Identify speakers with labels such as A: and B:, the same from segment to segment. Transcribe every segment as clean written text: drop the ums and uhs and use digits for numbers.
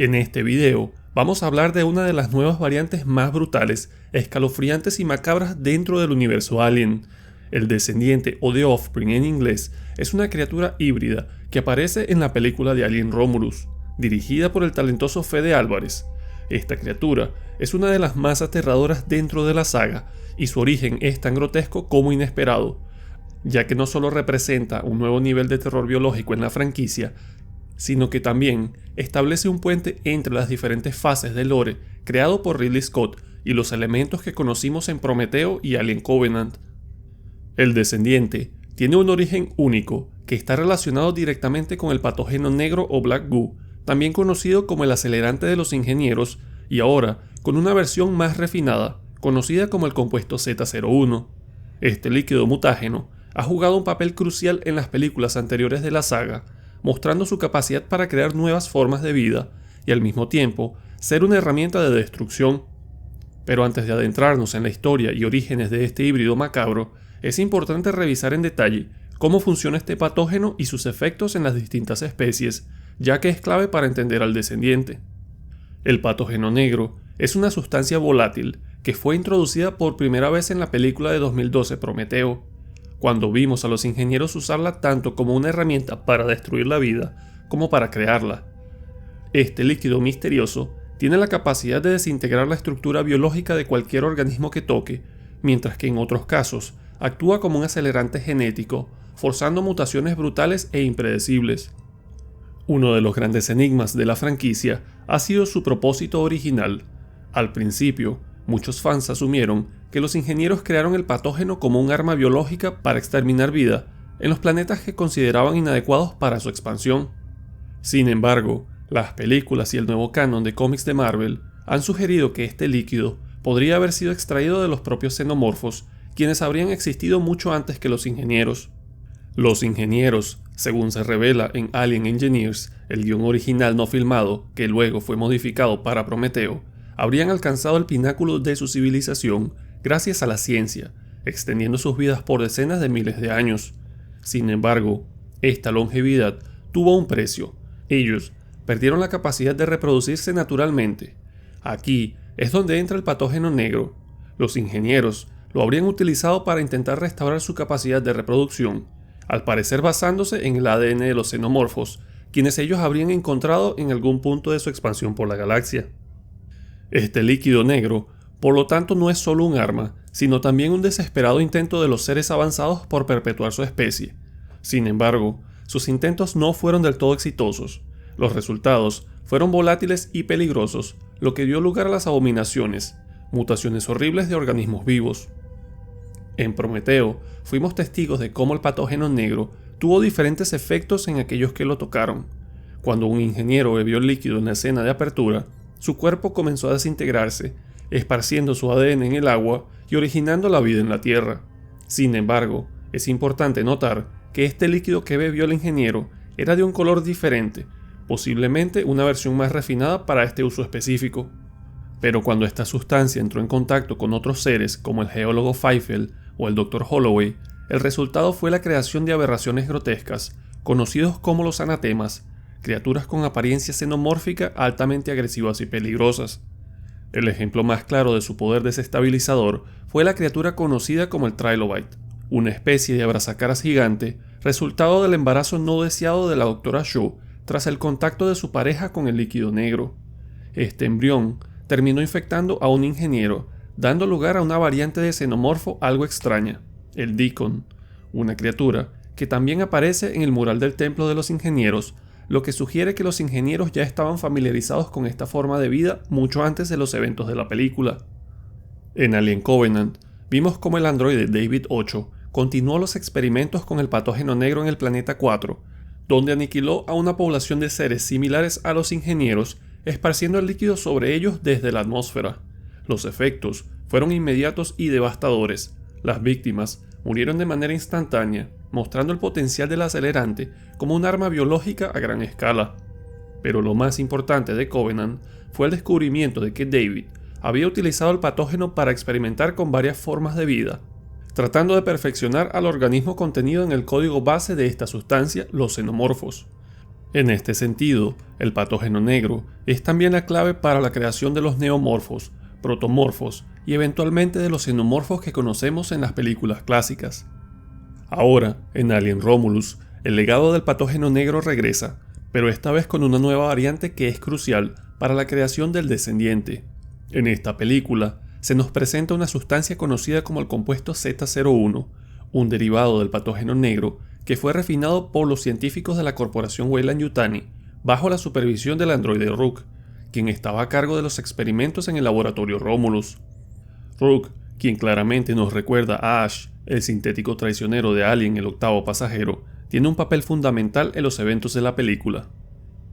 A: En este video vamos a hablar de una de las nuevas variantes más brutales, escalofriantes y macabras dentro del universo Alien. El descendiente o The Offspring en inglés es una criatura híbrida que aparece en la película de Alien Romulus, dirigida por el talentoso Fede Álvarez. Esta criatura es una de las más aterradoras dentro de la saga y su origen es tan grotesco como inesperado, ya que no solo representa un nuevo nivel de terror biológico en la franquicia, sino que también establece un puente entre las diferentes fases del lore creado por Ridley Scott y los elementos que conocimos en Prometeo y Alien Covenant. El descendiente tiene un origen único que está relacionado directamente con el patógeno negro o Black Goo, también conocido como el acelerante de los ingenieros, y ahora con una versión más refinada, conocida como el compuesto Z01. Este líquido mutágeno ha jugado un papel crucial en las películas anteriores de la saga, mostrando su capacidad para crear nuevas formas de vida y al mismo tiempo ser una herramienta de destrucción. Pero antes de adentrarnos en la historia y orígenes de este híbrido macabro, es importante revisar en detalle cómo funciona este patógeno y sus efectos en las distintas especies, ya que es clave para entender al descendiente. El patógeno negro es una sustancia volátil que fue introducida por primera vez en la película de 2012 Prometeo, cuando vimos a los ingenieros usarla tanto como una herramienta para destruir la vida como para crearla. Este líquido misterioso tiene la capacidad de desintegrar la estructura biológica de cualquier organismo que toque, mientras que en otros casos actúa como un acelerante genético, forzando mutaciones brutales e impredecibles. Uno de los grandes enigmas de la franquicia ha sido su propósito original. Al principio, muchos fans asumieron que los ingenieros crearon el patógeno como un arma biológica para exterminar vida en los planetas que consideraban inadecuados para su expansión. Sin embargo, las películas y el nuevo canon de cómics de Marvel han sugerido que este líquido podría haber sido extraído de los propios xenomorfos, quienes habrían existido mucho antes que los ingenieros. Los ingenieros, según se revela en Alien Engineers, el guión original no filmado, que luego fue modificado para Prometeo, habrían alcanzado el pináculo de su civilización gracias a la ciencia, extendiendo sus vidas por decenas de miles de años. Sin embargo, esta longevidad tuvo un precio. Ellos perdieron la capacidad de reproducirse naturalmente. Aquí es donde entra el patógeno negro. Los ingenieros lo habrían utilizado para intentar restaurar su capacidad de reproducción, al parecer basándose en el ADN de los xenomorfos, quienes ellos habrían encontrado en algún punto de su expansión por la galaxia. Este líquido negro, por lo tanto, no es solo un arma, sino también un desesperado intento de los seres avanzados por perpetuar su especie. Sin embargo, sus intentos no fueron del todo exitosos. Los resultados fueron volátiles y peligrosos, lo que dio lugar a las abominaciones, mutaciones horribles de organismos vivos. En Prometeo, fuimos testigos de cómo el patógeno negro tuvo diferentes efectos en aquellos que lo tocaron. Cuando un ingeniero bebió el líquido en la escena de apertura, su cuerpo comenzó a desintegrarse, esparciendo su ADN en el agua y originando la vida en la Tierra. Sin embargo, es importante notar que este líquido que bebió el ingeniero era de un color diferente, posiblemente una versión más refinada para este uso específico. Pero cuando esta sustancia entró en contacto con otros seres como el geólogo Feifel o el Dr. Holloway, el resultado fue la creación de aberraciones grotescas, conocidos como los anatemas, criaturas con apariencia xenomórfica altamente agresivas y peligrosas. El ejemplo más claro de su poder desestabilizador fue la criatura conocida como el Trilobite, una especie de abrazacaras gigante, resultado del embarazo no deseado de la Dra. Shaw tras el contacto de su pareja con el líquido negro. Este embrión terminó infectando a un ingeniero, dando lugar a una variante de xenomorfo algo extraña, el Deacon, una criatura que también aparece en el mural del Templo de los Ingenieros, lo que sugiere que los ingenieros ya estaban familiarizados con esta forma de vida mucho antes de los eventos de la película. En Alien Covenant, vimos cómo el androide David 8 continuó los experimentos con el patógeno negro en el planeta 4, donde aniquiló a una población de seres similares a los ingenieros, esparciendo el líquido sobre ellos desde la atmósfera. Los efectos fueron inmediatos y devastadores. Las víctimas murieron de manera instantánea, mostrando el potencial del acelerante como un arma biológica a gran escala. Pero lo más importante de Covenant fue el descubrimiento de que David había utilizado el patógeno para experimentar con varias formas de vida, tratando de perfeccionar al organismo contenido en el código base de esta sustancia, los xenomorfos. En este sentido, el patógeno negro es también la clave para la creación de los neomorfos, protomorfos y eventualmente de los xenomorfos que conocemos en las películas clásicas. Ahora, en Alien Romulus, el legado del patógeno negro regresa, pero esta vez con una nueva variante que es crucial para la creación del descendiente. En esta película, se nos presenta una sustancia conocida como el compuesto Z01, un derivado del patógeno negro que fue refinado por los científicos de la corporación Weyland-Yutani bajo la supervisión del androide Rook, quien estaba a cargo de los experimentos en el laboratorio Romulus. Rook, quien claramente nos recuerda a Ash, el sintético traicionero de Alien el octavo pasajero, tiene un papel fundamental en los eventos de la película.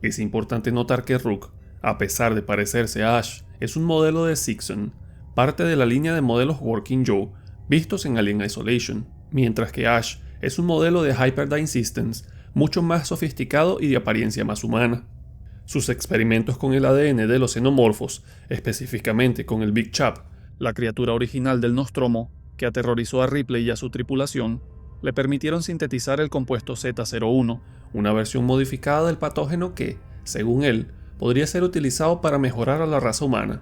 A: Es importante notar que Rook, a pesar de parecerse a Ash, es un modelo de Sixon, parte de la línea de modelos Working Joe vistos en Alien Isolation, mientras que Ash es un modelo de Hyperdyne Systems mucho más sofisticado y de apariencia más humana. Sus experimentos con el ADN de los xenomorfos, específicamente con el Big Chap, la criatura original del Nostromo, que aterrorizó a Ripley y a su tripulación, le permitieron sintetizar el compuesto Z01, una versión modificada del patógeno que, según él, podría ser utilizado para mejorar a la raza humana.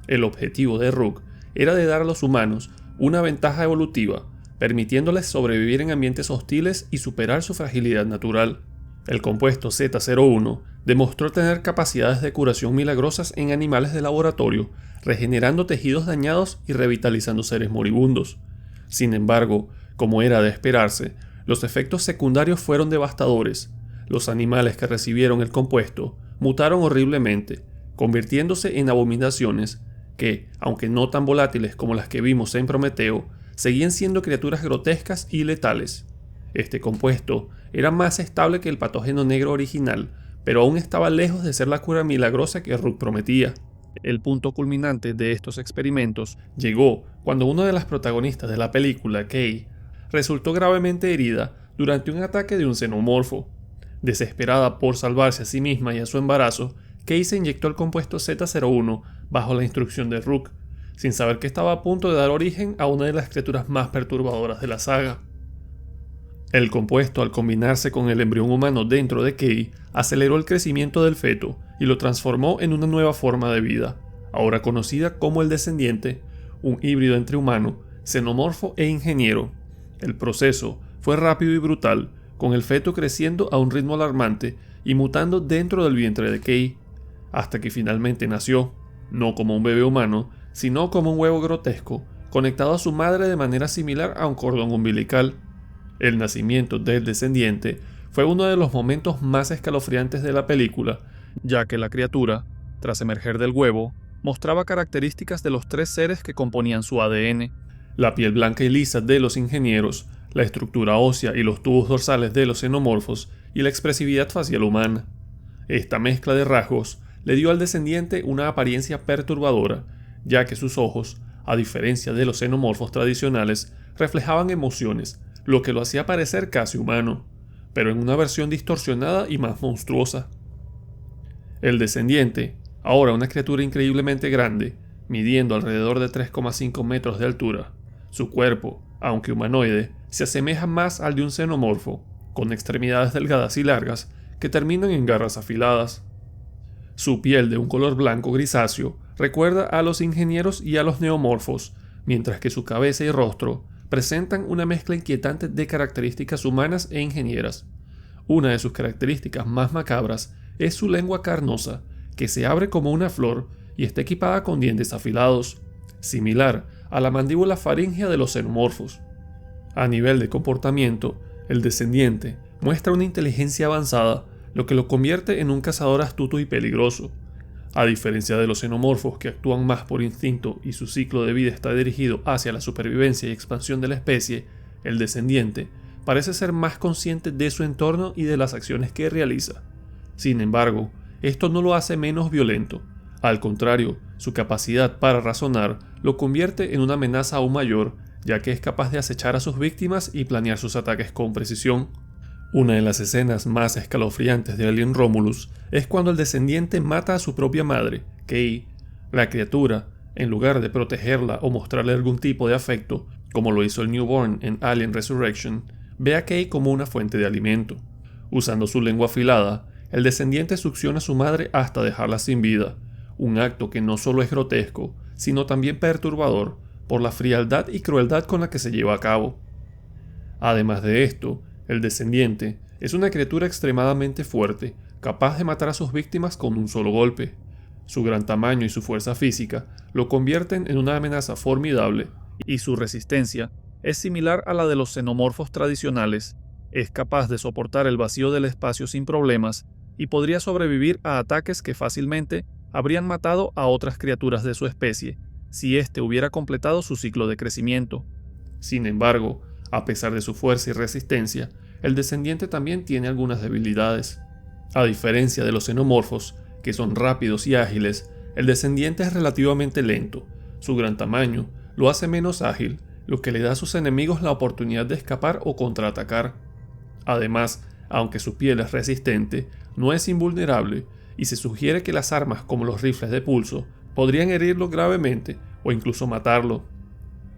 A: El objetivo de Rook era de dar a los humanos una ventaja evolutiva, permitiéndoles sobrevivir en ambientes hostiles y superar su fragilidad natural. El compuesto Z01 demostró tener capacidades de curación milagrosas en animales de laboratorio, regenerando tejidos dañados y revitalizando seres moribundos. Sin embargo, como era de esperarse, los efectos secundarios fueron devastadores. Los animales que recibieron el compuesto mutaron horriblemente, convirtiéndose en abominaciones que, aunque no tan volátiles como las que vimos en Prometeo, seguían siendo criaturas grotescas y letales. Este compuesto era más estable que el patógeno negro original, pero aún estaba lejos de ser la cura milagrosa que Rook prometía. El punto culminante de estos experimentos llegó cuando una de las protagonistas de la película, Kay, resultó gravemente herida durante un ataque de un xenomorfo. Desesperada por salvarse a sí misma y a su embarazo, Kay se inyectó el compuesto Z01 bajo la instrucción de Rook, sin saber que estaba a punto de dar origen a una de las criaturas más perturbadoras de la saga. El compuesto, al combinarse con el embrión humano dentro de Kay, aceleró el crecimiento del feto y lo transformó en una nueva forma de vida, ahora conocida como el descendiente, un híbrido entre humano, xenomorfo e ingeniero. El proceso fue rápido y brutal, con el feto creciendo a un ritmo alarmante y mutando dentro del vientre de Kay, hasta que finalmente nació, no como un bebé humano, sino como un huevo grotesco, conectado a su madre de manera similar a un cordón umbilical. El nacimiento del descendiente fue uno de los momentos más escalofriantes de la película, ya que la criatura, tras emerger del huevo, mostraba características de los tres seres que componían su ADN: la piel blanca y lisa de los ingenieros, la estructura ósea y los tubos dorsales de los xenomorfos y la expresividad facial humana. Esta mezcla de rasgos le dio al descendiente una apariencia perturbadora, ya que sus ojos, a diferencia de los xenomorfos tradicionales, reflejaban emociones, lo que lo hacía parecer casi humano, pero en una versión distorsionada y más monstruosa. El descendiente, ahora una criatura increíblemente grande, midiendo alrededor de 3,5 metros de altura. Su cuerpo, aunque humanoide, se asemeja más al de un xenomorfo, con extremidades delgadas y largas que terminan en garras afiladas. Su piel de un color blanco grisáceo recuerda a los ingenieros y a los neomorfos, mientras que su cabeza y rostro presentan una mezcla inquietante de características humanas e ingenieras. Una de sus características más macabras es su lengua carnosa, que se abre como una flor y está equipada con dientes afilados, similar a la mandíbula faríngea de los xenomorfos. A nivel de comportamiento, el descendiente muestra una inteligencia avanzada, lo que lo convierte en un cazador astuto y peligroso. A diferencia de los xenomorfos, que actúan más por instinto y su ciclo de vida está dirigido hacia la supervivencia y expansión de la especie, el descendiente parece ser más consciente de su entorno y de las acciones que realiza. Sin embargo, esto no lo hace menos violento. Al contrario, su capacidad para razonar lo convierte en una amenaza aún mayor, ya que es capaz de acechar a sus víctimas y planear sus ataques con precisión. Una de las escenas más escalofriantes de Alien Romulus es cuando el descendiente mata a su propia madre, Kay. La criatura, en lugar de protegerla o mostrarle algún tipo de afecto, como lo hizo el Newborn en Alien Resurrection, ve a Kay como una fuente de alimento. Usando su lengua afilada, el descendiente succiona a su madre hasta dejarla sin vida, un acto que no solo es grotesco, sino también perturbador por la frialdad y crueldad con la que se lleva a cabo. Además de esto, el descendiente es una criatura extremadamente fuerte, capaz de matar a sus víctimas con un solo golpe. Su gran tamaño y su fuerza física lo convierten en una amenaza formidable, y su resistencia es similar a la de los xenomorfos tradicionales. Es capaz de soportar el vacío del espacio sin problemas y podría sobrevivir a ataques que fácilmente habrían matado a otras criaturas de su especie, si éste hubiera completado su ciclo de crecimiento. Sin embargo, a pesar de su fuerza y resistencia, el descendiente también tiene algunas debilidades. A diferencia de los xenomorfos, que son rápidos y ágiles, el descendiente es relativamente lento. Su gran tamaño lo hace menos ágil, lo que le da a sus enemigos la oportunidad de escapar o contraatacar. Además, aunque su piel es resistente, no es invulnerable, y se sugiere que las armas como los rifles de pulso podrían herirlo gravemente o incluso matarlo.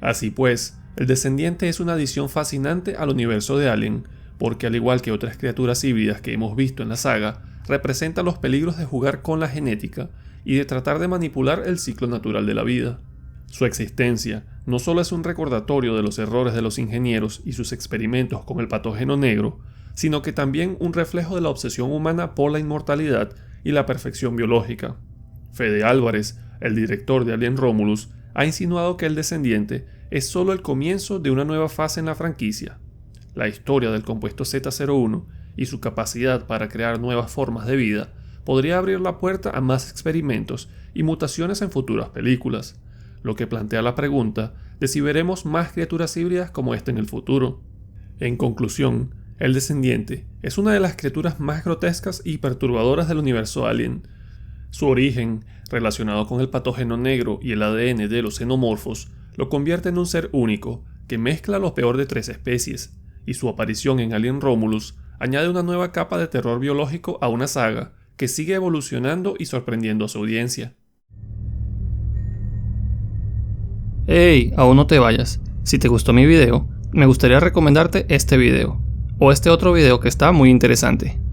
A: Así pues, el descendiente es una adición fascinante al universo de Alien, porque al igual que otras criaturas híbridas que hemos visto en la saga, representa los peligros de jugar con la genética y de tratar de manipular el ciclo natural de la vida. Su existencia no solo es un recordatorio de los errores de los ingenieros y sus experimentos con el patógeno negro, sino que también un reflejo de la obsesión humana por la inmortalidad y la perfección biológica. Fede Álvarez, el director de Alien Romulus, ha insinuado que el descendiente es solo el comienzo de una nueva fase en la franquicia. La historia del compuesto Z01 y su capacidad para crear nuevas formas de vida podría abrir la puerta a más experimentos y mutaciones en futuras películas, lo que plantea la pregunta de si veremos más criaturas híbridas como esta en el futuro. En conclusión, el descendiente es una de las criaturas más grotescas y perturbadoras del universo Alien. Su origen, relacionado con el patógeno negro y el ADN de los xenomorfos, lo convierte en un ser único que mezcla lo peor de tres especies, y su aparición en Alien Romulus añade una nueva capa de terror biológico a una saga que sigue evolucionando y sorprendiendo a su audiencia.
B: ¡Hey! Aún no te vayas. Si te gustó mi video, me gustaría recomendarte este video, o este otro video que está muy interesante.